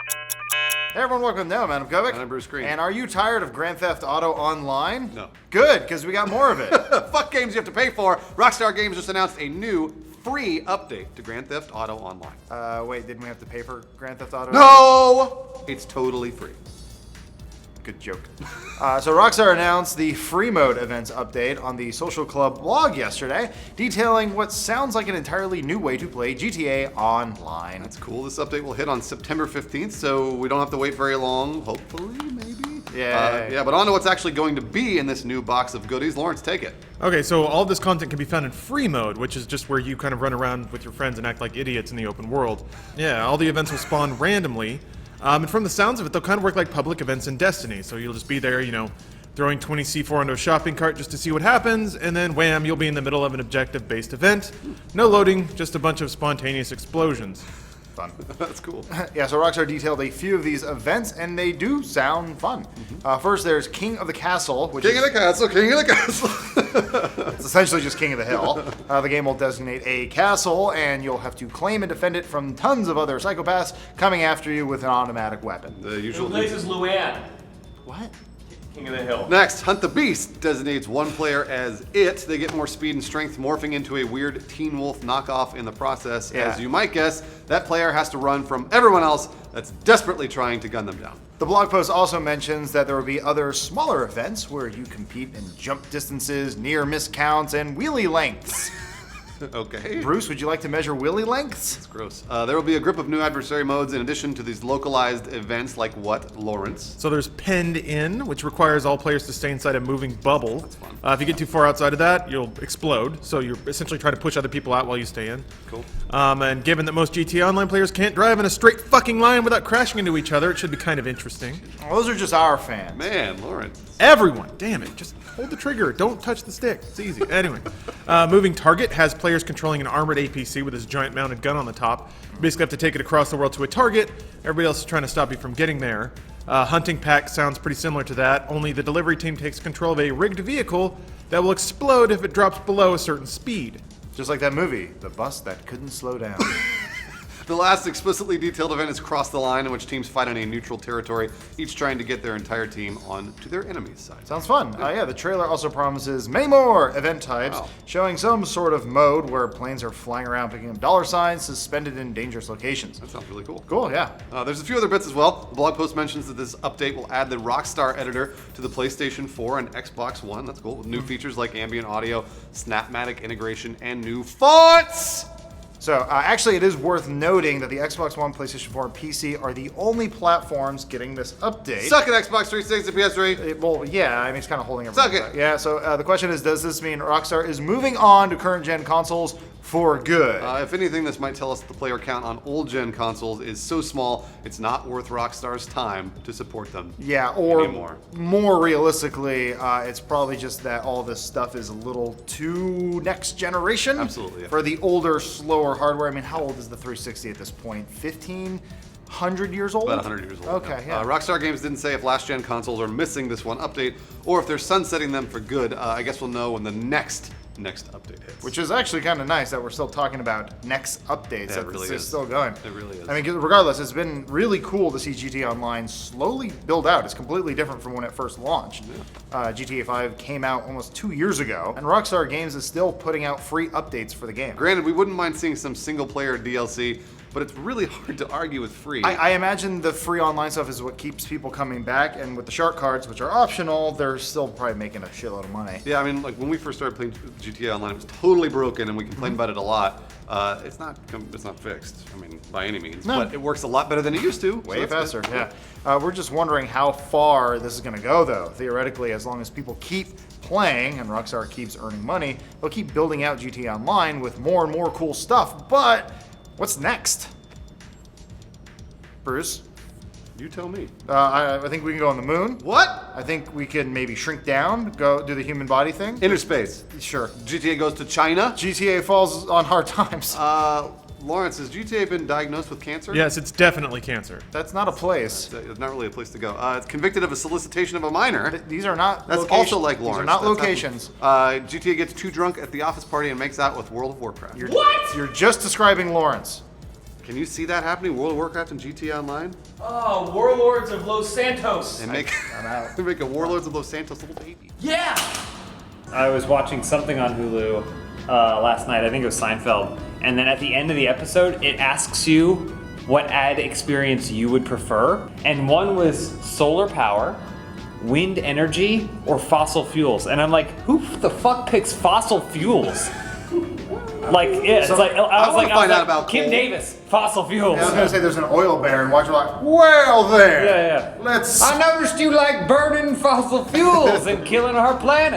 Hey everyone, welcome to Now, I'm Kovic. And I'm Bruce Greene. And are you tired of Grand Theft Auto Online? No. Good, because we got more of it. Fuck games you have to pay for. Rockstar Games just announced a new free update to Grand Theft Auto Online. Wait, didn't we have to pay for Grand Theft Auto? No! It's totally free. Good joke. So Rockstar announced the free mode events update on the Social Club blog yesterday, detailing what sounds like an entirely new way to play GTA Online. That's cool. This update will hit on September 15th, so we don't have to wait very long, hopefully, maybe? Yeah. But on to what's actually going to be in this new box of goodies. Lawrence, take it. Okay, so all this content can be found in free mode, which is just where you kind of run around with your friends and act like idiots in the open world. Yeah, all the events will spawn randomly. And from the sounds of it, they'll kind of work like public events in Destiny. So you'll just be there, throwing 20 C4 into a shopping cart just to see what happens, and then wham, you'll be in the middle of an objective-based event. No loading, just a bunch of spontaneous explosions. Fun. That's cool. Yeah, so Rockstar detailed a few of these events, and they do sound fun. First, there's King of the Castle, which King of the Castle. It's essentially just King of the Hill. The game will designate a castle, and you'll have to claim and defend it from tons of other psychopaths coming after you with an automatic weapon. The Who usual. plays as Luann? What? King of the Hill. Next, Hunt the Beast designates one player as it. They get more speed and strength, morphing into a weird Teen Wolf knockoff in the process. Yeah. As you might guess, that player has to run from everyone else that's desperately trying to gun them down. The blog post also mentions that there will be other smaller events where you compete in jump distances, near miss counts, and wheelie lengths. Okay. Bruce, would you like to measure wheelie lengths? It's gross. There will be a grip of new adversary modes in addition to these localized events like what, Lawrence? So there's Penned In, which requires all players to stay inside a moving bubble. That's fun. If you get too far outside of that, you'll explode. So you're essentially trying to push other people out while you stay in. Cool. And given that most GTA Online players can't drive in a straight fucking line without crashing into each other, it should be kind of interesting. Well, those are just our fans. Man, Lawrence. Everyone, damn it, just hold the trigger. Don't touch the stick. It's easy. Anyway, Moving Target has players controlling an armored APC with his giant mounted gun on the top. You basically have to take it across the world to a target. Everybody else is trying to stop you from getting there. Hunting Pack sounds pretty similar to that, only the delivery team takes control of a rigged vehicle that will explode if it drops below a certain speed. Just like that movie, The Bus That Couldn't Slow Down. The last explicitly detailed event is Cross the Line, in which teams fight on a neutral territory, each trying to get their entire team onto their enemy's side. Sounds fun. Yeah, the trailer also promises many more event types, Wow. showing some sort of mode where planes are flying around picking up dollar signs suspended in dangerous locations. That sounds really cool. Cool, yeah. There's a few other bits as well. The blog post mentions that this update will add the Rockstar Editor to the PlayStation 4 and Xbox One. That's cool. With new features like ambient audio, Snapmatic integration, and new fonts. So, actually, it is worth noting that the Xbox One, PlayStation 4, and PC are the only platforms getting this update. Suck it, Xbox 360 and PS3. Well, yeah, I mean, it's kind of holding everything Suck it. back. Yeah, so the question is, does this mean Rockstar is moving on to current-gen consoles for good? If anything, this might tell us that the player count on old-gen consoles is so small, it's not worth Rockstar's time to support them. Yeah, or anymore. more realistically, it's probably just that all this stuff is a little too next generation. Absolutely, yeah. For the older, slower hardware. I mean, how old is the 360 at this point? 1,500 years old? About 100 years old. Okay, yeah. Rockstar Games didn't say if last-gen consoles are missing this one update or if they're sunsetting them for good. I guess we'll know when the next update hits. Which is actually kind of nice that we're still talking about next updates. Yeah, that it really this is. still going. It really is. I mean, regardless, it's been really cool to see GTA Online slowly build out. It's completely different from when it first launched. GTA 5 came out almost 2 years ago, and Rockstar Games is still putting out free updates for the game. Granted, we wouldn't mind seeing some single-player DLC, but it's really hard to argue with free. I imagine the free online stuff is what keeps people coming back, and with the shark cards, which are optional, they're still probably making a shitload of money. Yeah, I mean, like when we first started playing GTA Online, it was totally broken, and we complained about it a lot. It's not fixed. I mean, by any means, No. but it works a lot better than it used to. Way so that's faster, good. yeah. We're just wondering how far this is going to go, though. Theoretically, as long as people keep playing and Rockstar keeps earning money, they'll keep building out GTA Online with more and more cool stuff. But what's next? Bruce? You tell me. I think we can go on the moon. What? I think we can maybe shrink down, go do the human body thing. Inner space. Sure. GTA goes to China. GTA falls on hard times. Lawrence, has GTA been diagnosed with cancer? Yes, it's definitely cancer. That's not a place. It's not really a place to go. It's convicted of a solicitation of a minor. These are not That's locations. also like Lawrence. These are not That's locations. GTA gets too drunk at the office party and makes out with World of Warcraft. You're just describing Lawrence. Can you see that happening? World of Warcraft and GTA Online? Oh, Warlords of Los Santos. And make I'm out. make a Warlords of Los Santos little baby. Yeah. I was watching something on Hulu last night. I think it was Seinfeld. And then at the end of the episode, it asks you what ad experience you would prefer. And one was solar power, wind energy, or fossil fuels. And I'm like, who the fuck picks fossil fuels? Like, yeah, it's like, I was wanna find out like, about Kim coal. Davis, fossil fuels. I was gonna say there's an oil baron. Watch you like, well there. Yeah. Let's. I noticed you like burning fossil fuels and killing our planet.